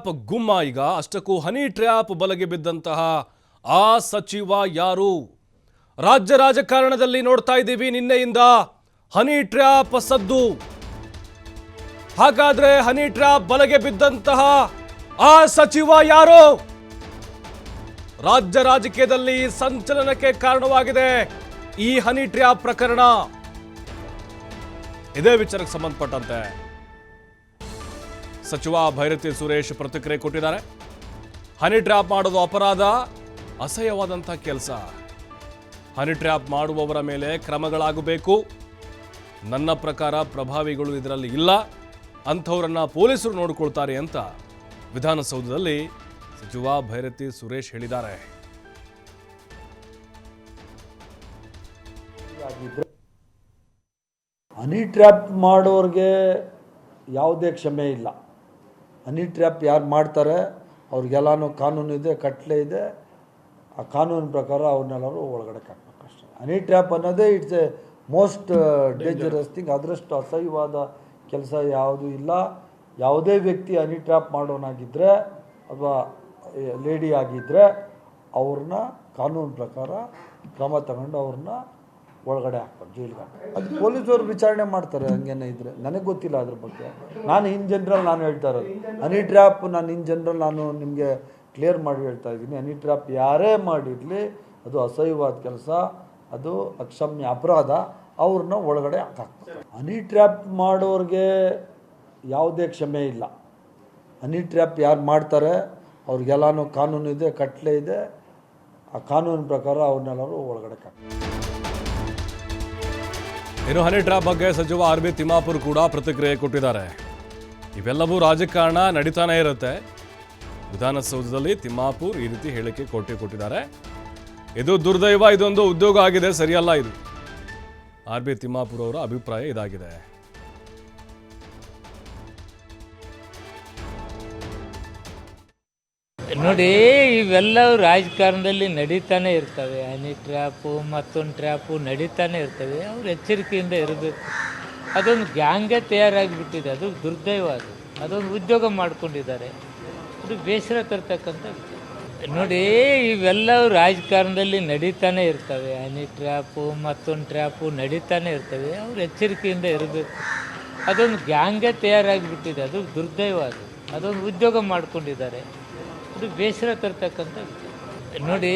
ಗುಮ್ಮ ಈಗ ಅಷ್ಟಕ್ಕೂ honey trap ಬಲೆಗೆ ಬಿದ್ದಂತಹ ಆ ಸಚಿವ ಯಾರು? ರಾಜ್ಯ ರಾಜಕಾರಣದಲ್ಲಿ ನೋಡ್ತಾ ಇದ್ದೀವಿ ನಿನ್ನೆಯಿಂದ ಹನಿ ಟ್ರ್ಯಾಪ್ ಸದ್ದು. ಹಾಗಾದ್ರೆ ಹನಿ ಟ್ರ್ಯಾಪ್ ಬಲೆಗೆ ಬಿದ್ದಂತಹ ಆ ಸಚಿವ ಯಾರು? ರಾಜ್ಯ ರಾಜಕೀಯದಲ್ಲಿ ಸಂಚಲನಕ್ಕೆ ಕಾರಣವಾಗಿದೆ ಈ ಹನಿ ಟ್ರ್ಯಾಪ್ ಪ್ರಕರಣ. ಇದೇ ವಿಚಾರಕ್ಕೆ ಸಂಬಂಧಪಟ್ಟಂತೆ ಸಚಿವ ಭೈರತಿ ಸುರೇಶ್ ಪ್ರತಿಕ್ರಿಯೆ ಕೊಟ್ಟಿದ್ದಾರೆ. ಹನಿ ಟ್ರ್ಯಾಪ್ ಮಾಡೋದು ಅಪರಾಧ, ಅಸಹ್ಯವಾದಂಥ ಕೆಲಸ. ಹನಿ ಟ್ರ್ಯಾಪ್ ಮಾಡುವವರ ಮೇಲೆ ಕ್ರಮಗಳಾಗಬೇಕು. ನನ್ನ ಪ್ರಕಾರ ಪ್ರಭಾವಿಗಳು ಇದರಲ್ಲಿ ಇಲ್ಲ, ಅಂಥವರನ್ನ ಪೊಲೀಸರು ನೋಡಿಕೊಳ್ತಾರೆ ಅಂತ ವಿಧಾನಸೌಧದಲ್ಲಿ ಸಚಿವ ಭೈರತಿ ಸುರೇಶ್ ಹೇಳಿದ್ದಾರೆ. ಹನಿ ಟ್ರ್ಯಾಪ್ ಮಾಡೋರಿಗೆ ಯಾವುದೇ ಕ್ಷಮೆ ಇಲ್ಲ. ಹನಿ ಟ್ರ್ಯಾಪ್ ಯಾರು ಮಾಡ್ತಾರೆ ಅವ್ರಿಗೆಲ್ಲನೂ ಕಾನೂನು ಇದೆ, ಕಟ್ಲೆ ಇದೆ. ಆ ಕಾನೂನು ಪ್ರಕಾರ ಅವ್ರನ್ನೆಲ್ಲರೂ ಒಳಗಡೆ ಹಾಕ್ಬೇಕು ಅಷ್ಟೇ. ಹನಿ ಟ್ರ್ಯಾಪ್ ಅನ್ನೋದೇ it's A most dangerous thing. ಅದರಷ್ಟು ಅಸಹ್ಯವಾದ ಕೆಲಸ ಯಾವುದೂ ಇಲ್ಲ. ಯಾವುದೇ ವ್ಯಕ್ತಿ ಹನಿ ಟ್ರ್ಯಾಪ್ ಮಾಡೋನಾಗಿದ್ದರೆ ಅಥವಾ ಲೇಡಿ ಆಗಿದ್ದರೆ ಅವ್ರನ್ನ ಕಾನೂನು ಪ್ರಕಾರ ಕ್ರಮ ತಗೊಂಡು ಅವ್ರನ್ನ ಒಳಗಡೆ ಹಾಕ್ತಾರೆ, ಜೈಲಿಗೆ ಹಾಕ್ತಾರೆ. ಅದು ಪೊಲೀಸರು ವಿಚಾರಣೆ ಮಾಡ್ತಾರೆ. ಹಂಗೇನೇ ಇದ್ದರೆ ನನಗೆ ಗೊತ್ತಿಲ್ಲ ಅದ್ರ ಬಗ್ಗೆ. ನಾನು ಇನ್ ಜನರಲ್ ನಾನು ಹೇಳ್ತಾ ಇರೋದು ಹನಿ ಟ್ರ್ಯಾಪ್, ನಾನು ಇನ್ ಜನರಲ್ ನಾನು ನಿಮಗೆ ಕ್ಲಿಯರ್ ಮಾಡಿ ಹೇಳ್ತಾ ಇದ್ದೀನಿ. ಹನಿ ಟ್ರ್ಯಾಪ್ ಯಾರೇ ಮಾಡಿರಲಿ ಅದು ಅಸಹ್ಯವಾದ ಕೆಲಸ, ಅದು ಅಕ್ಷಮ್ಯ ಅಪರಾಧ. ಅವ್ರನ್ನ ಒಳಗಡೆ ಹಾಕ್ತಾರೆ. ಹನಿ ಟ್ರ್ಯಾಪ್ ಮಾಡೋರಿಗೆ ಯಾವುದೇ ಕ್ಷಮೆ ಇಲ್ಲ. ಹನಿ ಟ್ರ್ಯಾಪ್ ಯಾರು ಮಾಡ್ತಾರೆ ಅವ್ರಿಗೆಲ್ಲನೂ ಕಾನೂನು ಇದೆ, ಕಟ್ಲೆ ಇದೆ. ಆ ಕಾನೂನು ಪ್ರಕಾರ ಅವ್ರನ್ನೆಲ್ಲರೂ ಒಳಗಡೆ ಹಾಕ್ತಾರೆ. ಇನ್ನು ಹನಿ ಟ್ರ್ಯಾಪ್ ಬಗ್ಗೆ ಸಚಿವ ಆರ್.ಬಿ. ತಿಮ್ಮಾಪುರ್ ಕೂಡ ಪ್ರತಿಕ್ರಿಯೆ ಕೊಟ್ಟಿದ್ದಾರೆ. ಇವೆಲ್ಲವೂ ರಾಜಕಾರಣ ನಡೀತಾನೆ ಇರುತ್ತೆ. ವಿಧಾನಸೌಧದಲ್ಲಿ ತಿಮ್ಮಾಪುರ್ ಈ ರೀತಿ ಹೇಳಿಕೆ ಕೊಟ್ಟಿದ್ದಾರೆ. ಇದು ದುರ್ದೈವ, ಇದೊಂದು ಉದ್ಯೋಗ ಆಗಿದೆ, ಸರಿಯಲ್ಲ ಇದು. ಆರ್.ಬಿ. ತಿಮ್ಮಾಪುರ್ ಅವರ ಅಭಿಪ್ರಾಯ ಇದಾಗಿದೆ. ನೋಡಿ, ಇವೆಲ್ಲವೂ ರಾಜಕಾರಣದಲ್ಲಿ ನಡೀತಾನೆ ಇರ್ತವೆ. ಹನಿ ಟ್ರ್ಯಾಪು ಮತ್ತೊಂದು ಟ್ರ್ಯಾಪು ನಡೀತಾನೆ ಇರ್ತವೆ. ಅವ್ರು ಎಚ್ಚರಿಕೆಯಿಂದ ಇರಬೇಕು. ಅದೊಂದು ಗ್ಯಾಂಗೇ ತಯಾರಾಗಿಬಿಟ್ಟಿದೆ. ಅದು ದುರ್ದೈವ. ಅದೊಂದು ಉದ್ಯೋಗ ಮಾಡ್ಕೊಂಡಿದ್ದಾರೆ. ಅದು ಬೇಸರ ತರ್ತಕ್ಕಂಥ ವಿಚಾರ. ನೋಡಿ, ಇವೆಲ್ಲವೂ ರಾಜಕಾರಣದಲ್ಲಿ ನಡೀತಾನೆ ಇರ್ತವೆ. ಹನಿ ಟ್ರ್ಯಾಪು ಮತ್ತೊಂದು ಟ್ರ್ಯಾಪು ನಡೀತಾನೆ ಇರ್ತವೆ. ಅವ್ರು ಎಚ್ಚರಿಕೆಯಿಂದ ಇರಬೇಕು. ಅದೊಂದು ಗ್ಯಾಂಗೇ ತಯಾರಾಗಿಬಿಟ್ಟಿದೆ. ಅದು ದುರ್ದೈವ. ಅದೊಂದು ಉದ್ಯೋಗ ಮಾಡ್ಕೊಂಡಿದ್ದಾರೆ. ಅದು ಬೇಸರ ತರ್ತಕ್ಕಂಥ ವಿಚಾರ. ನೋಡಿ.